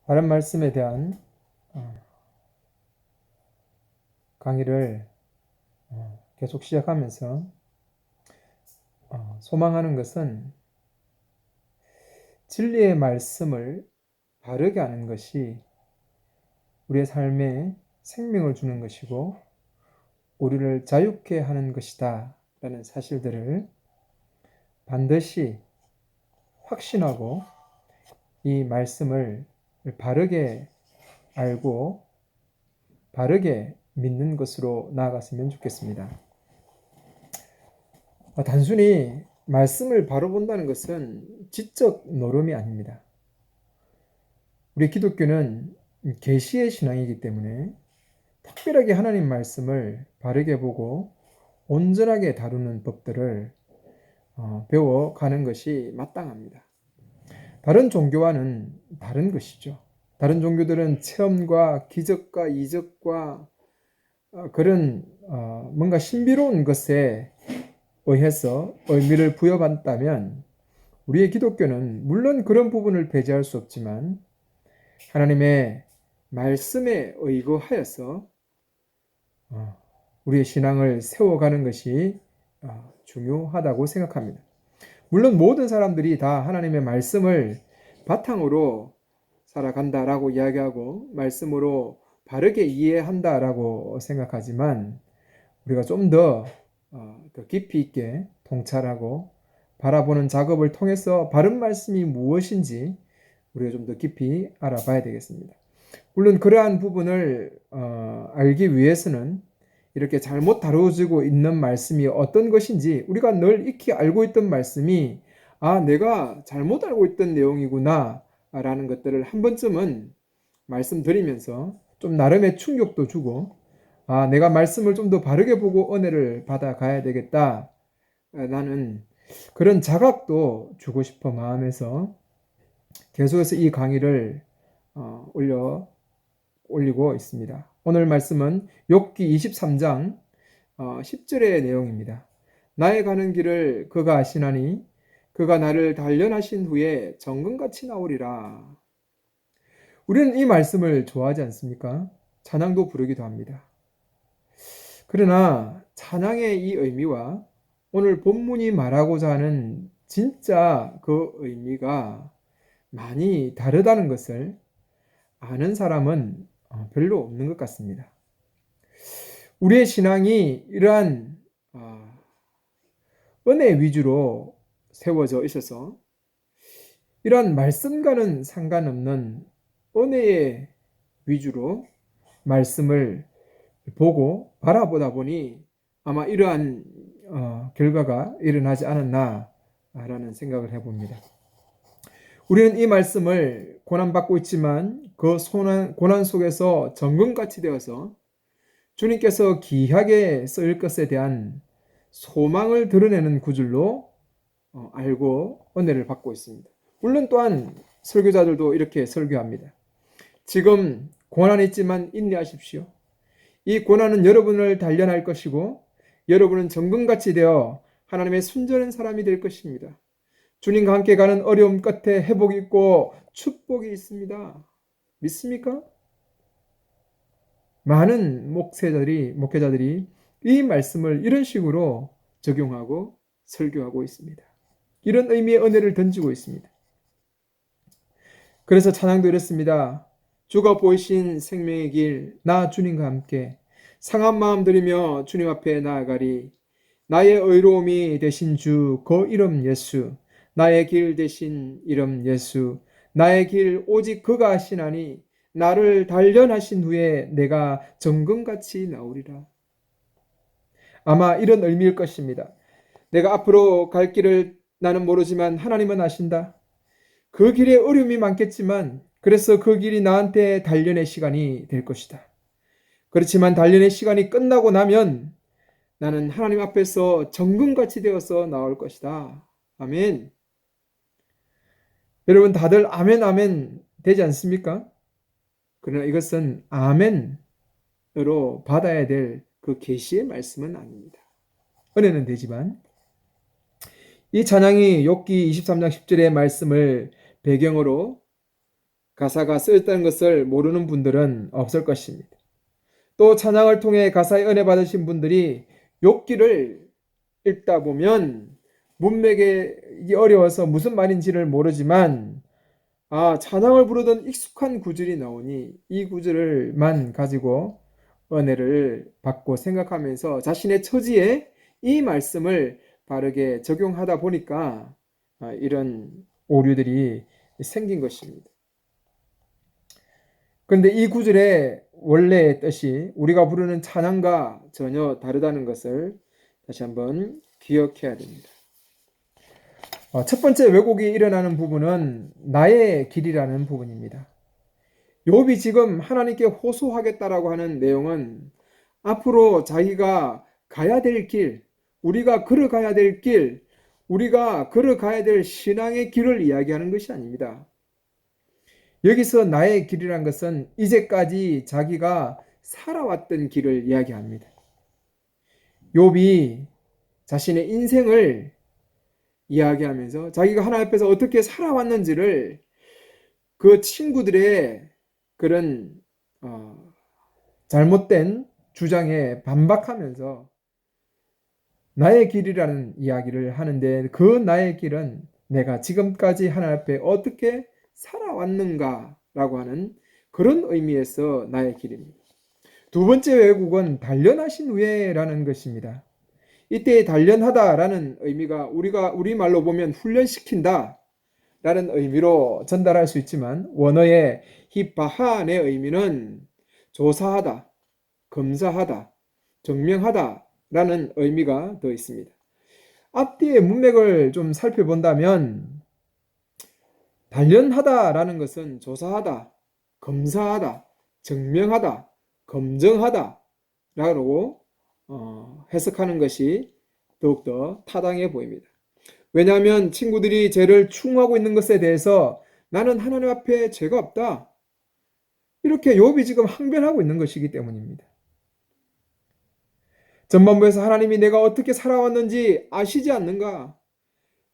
바른 말씀에 대한 강의를 계속 시작하면서 소망하는 것은 진리의 말씀을 바르게 하는 것이 우리의 삶에 생명을 주는 것이고 우리를 자유케 하는 것이다 라는 사실들을 반드시 확신하고 이 말씀을 바르게 알고 바르게 믿는 것으로 나아갔으면 좋겠습니다. 단순히 말씀을 바로 본다는 것은 지적 노름이 아닙니다. 우리 기독교는 계시의 신앙이기 때문에 특별하게 하나님 말씀을 바르게 보고 온전하게 다루는 법들을 배워가는 것이 마땅합니다. 다른 종교와는 다른 것이죠. 다른 종교들은 체험과 기적과 이적과 그런 뭔가 신비로운 것에 의해서 의미를 부여받다면 우리의 기독교는 물론 그런 부분을 배제할 수 없지만 하나님의 말씀에 의거하여서 우리의 신앙을 세워가는 것이 중요하다고 생각합니다. 물론 모든 사람들이 다 하나님의 말씀을 바탕으로 살아간다라고 이야기하고 말씀으로 바르게 이해한다라고 생각하지만 우리가 좀 더 깊이 있게 통찰하고 바라보는 작업을 통해서 바른 말씀이 무엇인지 우리가 좀 더 깊이 알아봐야 되겠습니다. 물론 그러한 부분을 알기 위해서는 이렇게 잘못 다루어지고 있는 말씀이 어떤 것인지 우리가 늘 익히 알고 있던 말씀이 내가 잘못 알고 있던 내용이구나 라는 것들을 한 번쯤은 말씀드리면서 좀 나름의 충격도 주고 내가 말씀을 좀 더 바르게 보고 은혜를 받아가야 되겠다 라는 그런 자각도 주고 싶어 마음에서 계속해서 이 강의를 올리고 있습니다. 오늘 말씀은 욥기 23장 10절의 내용입니다. 나의 가는 길을 그가 아시나니 그가 나를 단련하신 후에 정금같이 나오리라. 우리는 이 말씀을 좋아하지 않습니까? 찬양도 부르기도 합니다. 그러나 찬양의 이 의미와 오늘 본문이 말하고자 하는 진짜 그 의미가 많이 다르다는 것을 아는 사람은 별로 없는 것 같습니다. 우리의 신앙이 이러한 은혜 위주로 세워져 있어서 이러한 말씀과는 상관없는 은혜의 위주로 말씀을 보고 바라보다 보니 아마 이러한 결과가 일어나지 않았나라는 생각을 해봅니다. 우리는 이 말씀을 고난받고 있지만 그 고난 속에서 정금같이 되어서 주님께서 귀하게 쓰일 것에 대한 소망을 드러내는 구절로 알고 은혜를 받고 있습니다. 물론 또한 설교자들도 이렇게 설교합니다. 지금 고난이 있지만 인내하십시오. 이 고난은 여러분을 단련할 것이고 여러분은 정금같이 되어 하나님의 순전한 사람이 될 것입니다. 주님과 함께 가는 어려움 끝에 회복이 있고 축복이 있습니다. 믿습니까? 많은 목회자들이 이 말씀을 이런 식으로 적용하고 설교하고 있습니다. 이런 의미의 은혜를 던지고 있습니다. 그래서 찬양도 이렇습니다. 주가 보이신 생명의 길, 나 주님과 함께 상한 마음 들이며 주님 앞에 나아가리. 나의 의로움이 되신 주, 그 이름 예수. 나의 길 되신 이름 예수. 나의 길 오직 그가 하시나니 나를 단련하신 후에 내가 정금같이 나오리라. 아마 이런 의미일 것입니다. 내가 앞으로 갈 길을 나는 모르지만 하나님은 아신다. 그 길에 어려움이 많겠지만 그래서 그 길이 나한테 단련의 시간이 될 것이다. 그렇지만 단련의 시간이 끝나고 나면 나는 하나님 앞에서 정금같이 되어서 나올 것이다. 아멘. 여러분 다들 아멘 아멘 되지 않습니까? 그러나 이것은 아멘으로 받아야 될 그 계시의 말씀은 아닙니다. 은혜는 되지만 이 찬양이 욥기 23장 10절의 말씀을 배경으로 가사가 쓰였다는 것을 모르는 분들은 없을 것입니다. 또 찬양을 통해 가사의 은혜 받으신 분들이 욥기를 읽다 보면 문맥이 어려워서 무슨 말인지를 모르지만 찬양을 부르던 익숙한 구절이 나오니 이 구절을만 가지고 은혜를 받고 생각하면서 자신의 처지에 이 말씀을 바르게 적용하다 보니까 이런 오류들이 생긴 것입니다. 그런데 이 구절의 원래의 뜻이 우리가 부르는 찬양과 전혀 다르다는 것을 다시 한번 기억해야 됩니다. 첫 번째 왜곡이 일어나는 부분은 나의 길이라는 부분입니다. 욥이 지금 하나님께 호소하겠다라고 하는 내용은 앞으로 자기가 가야 될 길, 우리가 걸어가야 될 길, 우리가 걸어가야 될 신앙의 길을 이야기하는 것이 아닙니다. 여기서 나의 길이란 것은 이제까지 자기가 살아왔던 길을 이야기합니다. 욥이 자신의 인생을 이야기하면서 자기가 하나님 앞에서 어떻게 살아왔는지를 그 친구들의 그런 잘못된 주장에 반박하면서 나의 길이라는 이야기를 하는데 그 나의 길은 내가 지금까지 하나님 앞에 어떻게 살아왔는가라고 하는 그런 의미에서 나의 길입니다. 두 번째 왜곡은 단련하신 후에라는 것입니다. 이때 단련하다라는 의미가 우리말로 보면 훈련시킨다 라는 의미로 전달할 수 있지만 원어의 히바한의 의미는 조사하다, 검사하다, 증명하다 라는 의미가 더 있습니다. 앞뒤의 문맥을 좀 살펴본다면 단련하다 라는 것은 조사하다, 검사하다, 증명하다, 검증하다 라고 해석하는 것이 더욱더 타당해 보입니다. 왜냐하면 친구들이 죄를 추궁하고 있는 것에 대해서 나는 하나님 앞에 죄가 없다. 이렇게 욥이 지금 항변하고 있는 것이기 때문입니다. 전반부에서 하나님이 내가 어떻게 살아왔는지 아시지 않는가?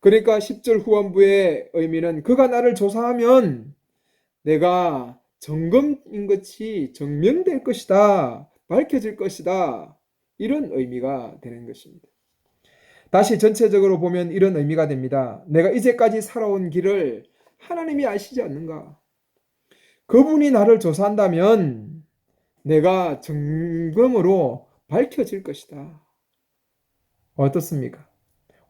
그러니까 10절 후반부의 의미는 그가 나를 조사하면 내가 정금인 것이 증명될 것이다. 밝혀질 것이다. 이런 의미가 되는 것입니다. 다시 전체적으로 보면 이런 의미가 됩니다. 내가 이제까지 살아온 길을 하나님이 아시지 않는가? 그분이 나를 조사한다면 내가 증거로 밝혀질 것이다. 어떻습니까?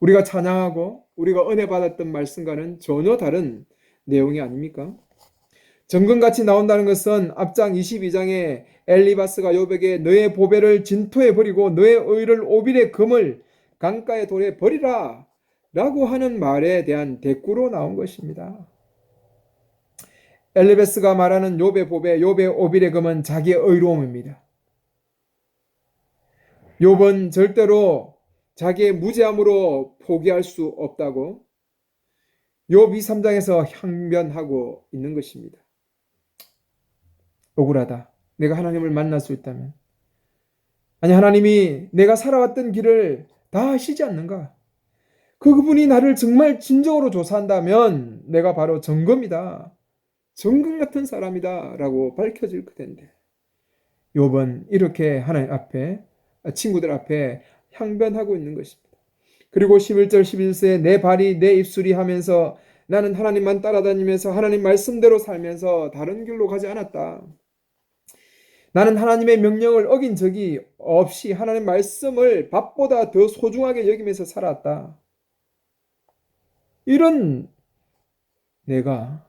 우리가 찬양하고 우리가 은혜 받았던 말씀과는 전혀 다른 내용이 아닙니까? 정금같이 나온다는 것은 앞장 22장에 엘리바스가 욥에게 너의 보배를 진토에 버리고 너의 의를 오빌의 금을 강가의 돌에 버리라 라고 하는 말에 대한 대꾸로 나온 것입니다. 엘리바스가 말하는 욥의 보배, 욥의 오빌의 금은 자기의 의로움입니다. 욥은 절대로 자기의 무죄함으로 포기할 수 없다고 욥 23장에서 항변하고 있는 것입니다. 억울하다. 내가 하나님을 만날 수 있다면. 아니 하나님이 내가 살아왔던 길을 다 아시지 않는가? 그분이 나를 정말 진정으로 조사한다면 내가 바로 정금이다. 정금 같은 사람이다 라고 밝혀질 텐데 욥은 이렇게 하나님 앞에 친구들 앞에 항변하고 있는 것입니다. 그리고 11절 11세 내 발이 내 입술이 하면서 나는 하나님만 따라다니면서 하나님 말씀대로 살면서 다른 길로 가지 않았다. 나는 하나님의 명령을 어긴 적이 없이 하나님 말씀을 밥보다 더 소중하게 여기면서 살았다. 이런 내가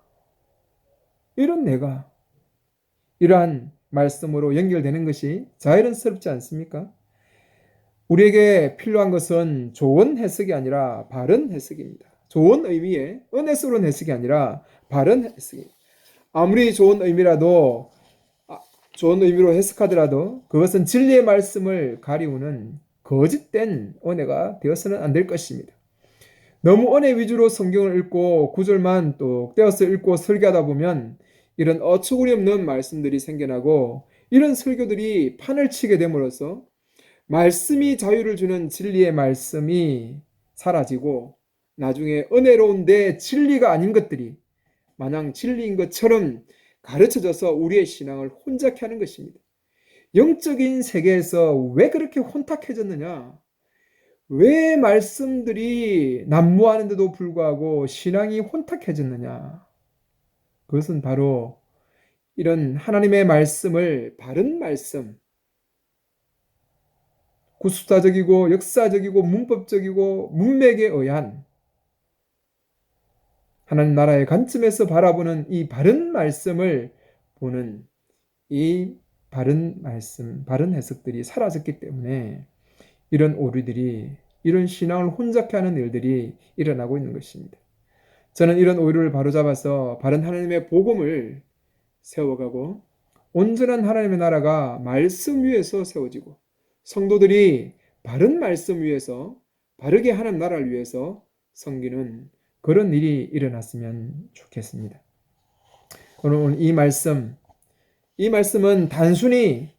이러한 말씀으로 연결되는 것이 자연스럽지 않습니까? 우리에게 필요한 것은 좋은 해석이 아니라 바른 해석입니다. 좋은 의미의 은혜스러운 해석이 아니라 바른 해석입니다. 아무리 좋은 의미로 해석하더라도 그것은 진리의 말씀을 가리우는 거짓된 은혜가 되어서는 안 될 것입니다. 너무 은혜 위주로 성경을 읽고 구절만 또 떼어서 읽고 설교하다 보면 이런 어처구니 없는 말씀들이 생겨나고 이런 설교들이 판을 치게 됨으로써 말씀이 자유를 주는 진리의 말씀이 사라지고 나중에 은혜로운데 진리가 아닌 것들이 마냥 진리인 것처럼 가르쳐져서 우리의 신앙을 혼잡케 하는 것입니다. 영적인 세계에서 왜 그렇게 혼탁해졌느냐? 왜 말씀들이 난무하는데도 불구하고 신앙이 혼탁해졌느냐? 그것은 바로 이런 하나님의 말씀을 바른 말씀, 구수사적이고 역사적이고 문법적이고 문맥에 의한 하나님 나라의 관점에서 바라보는 이 바른 말씀을 보는 이 바른 말씀, 바른 해석들이 사라졌기 때문에 이런 오류들이, 이런 신앙을 혼잡케 하는 일들이 일어나고 있는 것입니다. 저는 이런 오류를 바로잡아서 바른 하나님의 복음을 세워가고 온전한 하나님의 나라가 말씀 위에서 세워지고 성도들이 바른 말씀 위에서 바르게 하나님 나라를 위해서 섬기는 그런 일이 일어났으면 좋겠습니다. 오늘 이 말씀은 단순히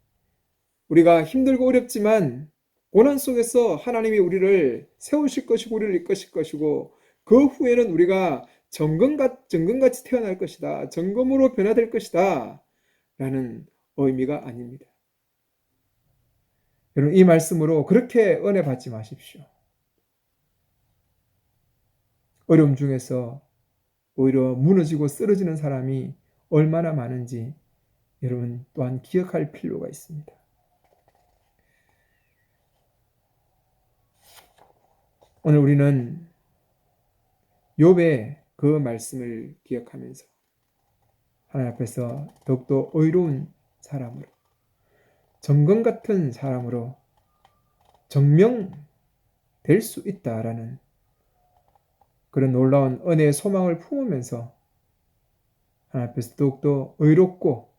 우리가 힘들고 어렵지만 고난 속에서 하나님이 우리를 세우실 것이고 우리를 이끄실 것이고 그 후에는 우리가 정금같이 태어날 것이다. 정금으로 변화될 것이다. 라는 의미가 아닙니다. 여러분 이 말씀으로 그렇게 은혜 받지 마십시오. 어려움 중에서 오히려 무너지고 쓰러지는 사람이 얼마나 많은지 여러분 또한 기억할 필요가 있습니다. 오늘 우리는 욥의 그 말씀을 기억하면서 하나님 앞에서 더욱더 의로운 사람으로 정금 같은 사람으로 정명될 수 있다라는 그런 놀라운 은혜의 소망을 품으면서 하나님 앞에서 더욱더 의롭고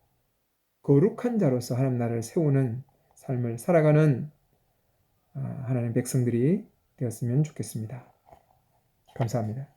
거룩한 자로서 하나님 나라를 세우는 삶을 살아가는 하나님 백성들이 되었으면 좋겠습니다. 감사합니다.